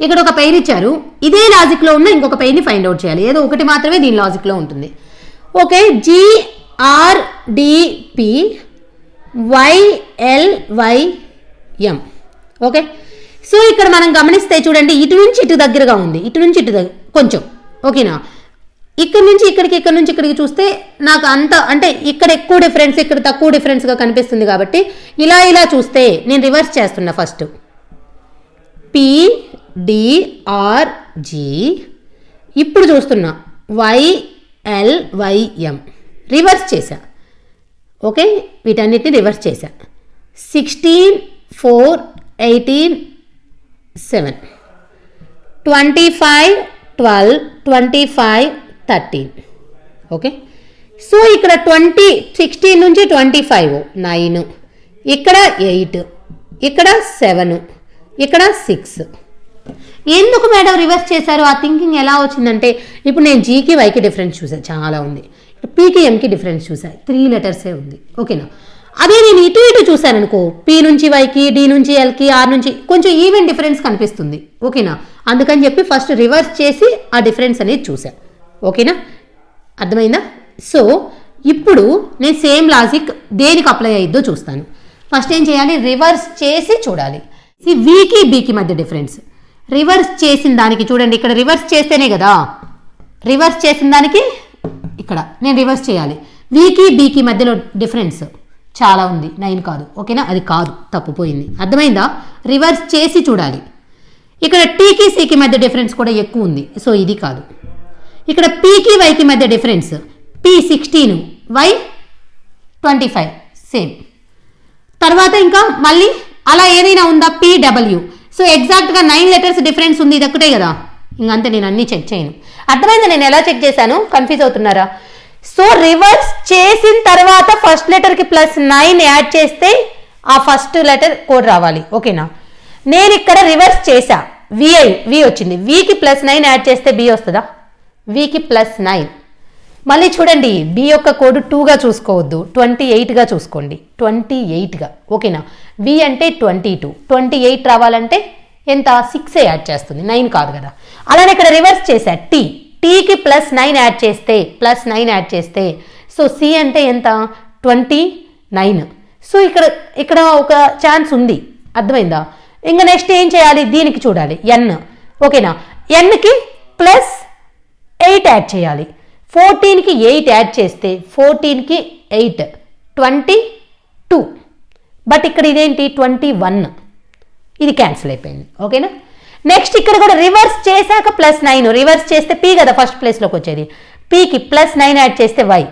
ఇక్కడ ఒక పెయిర్ ఇచ్చారు, ఇదే లాజిక్లో ఉన్న ఇంకొక పెయిర్ని ఫైండ్ అవుట్ చేయాలి. ఏదో ఒకటి మాత్రమే దీని లాజిక్లో ఉంటుంది. Okay, GRDP YLYM. Okay, so ఇక్కడ మనం గమనిస్తే చూడండి, ఇటు నుంచి ఇటు దగ్గరగా ఉంది, ఇటు నుంచి ఇటు కొంచెం. ఓకేనా, ఇక్కడ నుంచి ఇక్కడికి, ఇక్కడ నుంచి ఇక్కడికి చూస్తే నాకు అంత అంటే ఇక్కడ ఎక్కువ డిఫరెన్స్, ఇక్కడ తక్కువ డిఫరెన్స్గా కనిపిస్తుంది. కాబట్టి ఇలా చూస్తే నేను రివర్స్ చేస్తున్నా. ఫస్ట్ PDRG, ఇప్పుడు చూస్తున్నా YLYM, రివర్స్ చేశా. ఓకే, వీటన్నిటిని రివర్స్ చేశా. 16 4 18 7 25 12 25 13. ఓకే, సో ఇక్కడ 16 నుంచి 25 9, ఇక్కడ 8, ఇక్కడ 7, ఇక్కడ 6. ఎందుకు మేడం రివర్స్ చేశారు? ఆ థింకింగ్ ఎలా వచ్చిందంటే, ఇప్పుడు నేను జీకి వైకి డిఫరెన్స్ చూసాను, చాలా ఉంది. పీకి ఎంకి డిఫరెన్స్ చూసాను, 3 లెటర్సే ఉంది. ఓకేనా, అదే నేను ఇటు ఇటు చూశాను అనుకో, పి నుంచి వైకి, డి నుంచి ఎల్కి, ఆర్ నుంచి కొంచెం ఈవెన్ డిఫరెన్స్ కనిపిస్తుంది. ఓకేనా, అందుకని చెప్పి ఫస్ట్ రివర్స్ చేసి ఆ డిఫరెన్స్ అనేది చూసాను. ఓకేనా, అర్థమైందా? సో ఇప్పుడు నేను సేమ్ లాజిక్ దేనికి అప్లై అయ్యిద్దో చూస్తాను. ఫస్ట్ ఏం చేయాలి? రివర్స్ చేసి చూడాలి. వీకి బీకి మధ్య డిఫరెన్స్ రివర్స్ చేసిన దానికి చూడండి, ఇక్కడ రివర్స్ చేస్తేనే కదా, రివర్స్ చేసిన దానికి ఇక్కడ నేను రివర్స్ చేయాలి. వీకి బీకి మధ్యలో డిఫరెన్స్ చాలా ఉంది, 9 కాదు. ఓకేనా, అది కాదు, తప్పుపోయింది. అర్థమైందా? రివర్స్ చేసి చూడాలి. ఇక్కడ టీకి సికి మధ్య డిఫరెన్స్ కూడా ఎక్కువ ఉంది, సో ఇది కాదు. ఇక్కడ పీకి వైకి మధ్య డిఫరెన్స్ పి 16 వై 25 సేమ్. తర్వాత ఇంకా మళ్ళీ అలా ఏదైనా ఉందా? PW. సో ఎగ్జాక్ట్గా 9 లెటర్స్ డిఫరెన్స్ ఉంది, ఇది ఒక్కటే కదా. ఇంకంతే, నేను అన్నీ చెక్ చేయను. అర్థమైందా నేను ఎలా చెక్ చేశాను? కన్ఫ్యూజ్ అవుతున్నారా? సో రివర్స్ చేసిన తర్వాత ఫస్ట్ లెటర్కి +9 యాడ్ చేస్తే ఆ ఫస్ట్ లెటర్ కోడ్ రావాలి. ఓకేనా, నేను ఇక్కడ రివర్స్ చేశా, వి వచ్చింది. వికి +9 యాడ్ చేస్తే బి వస్తుందా? వికి +9. మళ్ళీ చూడండి, బి యొక్క కోడ్ 2గా చూసుకోవద్దు, 28గా చూసుకోండి, 28గా. ఓకేనా, వి అంటే 22, 28 రావాలంటే ఎంత? 6 యాడ్ చేస్తుంది, 9 కాదు కదా. అలానే ఇక్కడ రివర్స్ చేశా, టీకి +9 యాడ్ చేస్తే సో సి అంటే ఎంత? 29. సో ఇక్కడ ఒక ఛాన్స్ ఉంది. అర్థమైందా? ఇంకా నెక్స్ట్ ఏం చేయాలి? దీనికి చూడాలి, ఎన్. ఓకేనా, ఎన్కి +8 యాడ్ చేయాలి. 14కి 8 యాడ్ చేస్తే 14కి 8 22. బట్ ఇక్కడ ఇదేంటి? 21. ఇది క్యాన్సిల్ అయిపోయింది. ఓకేనా, నెక్స్ట్ ఇక్కడ కూడా రివర్స్ చేశాక +9, రివర్స్ చేస్తే పి కదా ఫస్ట్ ప్లేస్లోకి వచ్చేది, పీకి +9 యాడ్ చేస్తే వై.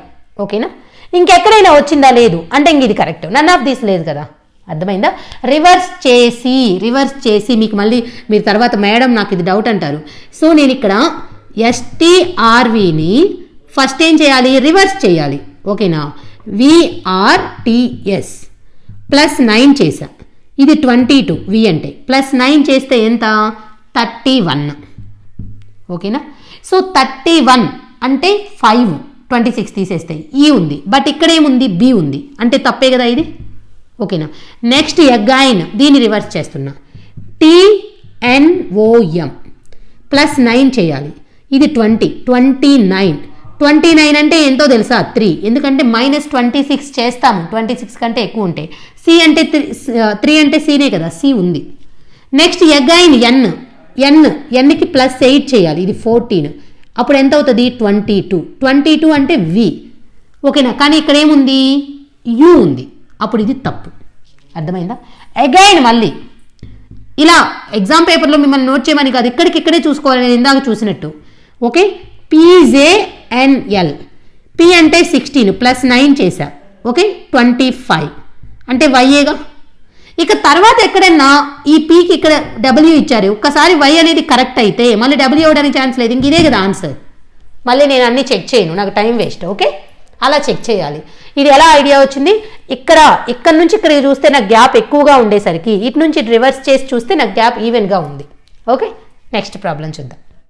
ఓకేనా, ఇంకెక్కడైనా వచ్చిందా? లేదు అంటే ఇంక ఇది కరెక్ట్, నన్ ఆఫ్ దీస్ లేదు కదా. అర్థమైందా? రివర్స్ చేసి మీకు మళ్ళీ మీరు తర్వాత మేడం నాకు ఇది డౌట్ అంటారు. సో నేను ఇక్కడ STRVని ఫస్ట్ ఏం చేయాలి? రివర్స్ చేయాలి. ఓకేనా, VRTS +9 చేశా, ఇది 22, వి అంటే +9 చేస్తే ఎంత? 31. ఓకేనా, సో 31 అంటే 5, 26 తీసేస్తే ఈ ఉంది, బట్ ఇక్కడ ఏముంది? బి ఉంది, అంటే తప్పే కదా ఇది. ఓకేనా, నెక్స్ట్ అగైన్ దీన్ని రివర్స్ చేస్తున్నా, TNOM +9 చేయాలి, ఇది 20, 29 అంటే ఎంతో తెలుసా? 3, ఎందుకంటే -26 చేస్తాము 26 కంటే ఎక్కువ ఉంటే. సి అంటే 3 అంటే సీనే కదా, సి ఉంది. నెక్స్ట్ అగైన్ ఎన్కి +8 చేయాలి, ఇది 14, అప్పుడు ఎంత అవుతుంది? 22 అంటే వి. ఓకేనా, కానీ ఇక్కడ ఏముంది? యు ఉంది, అప్పుడు ఇది తప్పు. అర్థమైందా? అగైన్ మళ్ళీ ఇలా ఎగ్జామ్ పేపర్లో మిమ్మల్ని నోట్ చేయమని కాదు, ఇక్కడికిక్కడే చూసుకోవాలి, నేను ఇందాక చూసినట్టు. ఓకే, PJNL, పి అంటే 16 +9 చేశా. ఓకే, 25 అంటే వైఏగా. ఇక తర్వాత ఎక్కడన్నా ఈ పీకి ఇక్కడ డబ్ల్యూ ఇచ్చారు, ఒక్కసారి వై అనేది కరెక్ట్ అయితే మళ్ళీ డబ్ల్యూ అవ్వడానికి ఛాన్స్ లేదు, ఇంక ఇదే కదా ఆన్సర్. మళ్ళీ నేను అన్నీ చెక్ చేయను, నాకు టైం వేస్ట్. ఓకే, అలా చెక్ చేయాలి. ఇది ఎలా ఐడియా వచ్చింది? ఇక్కడ నుంచి ఇక్కడ చూస్తే నాకు గ్యాప్ ఎక్కువగా ఉండేసరికి ఇటు నుంచి రివర్స్ చేసి చూస్తే నాకు గ్యాప్ ఈవెన్గా ఉంది. ఓకే, నెక్స్ట్ ప్రాబ్లం చూద్దాం.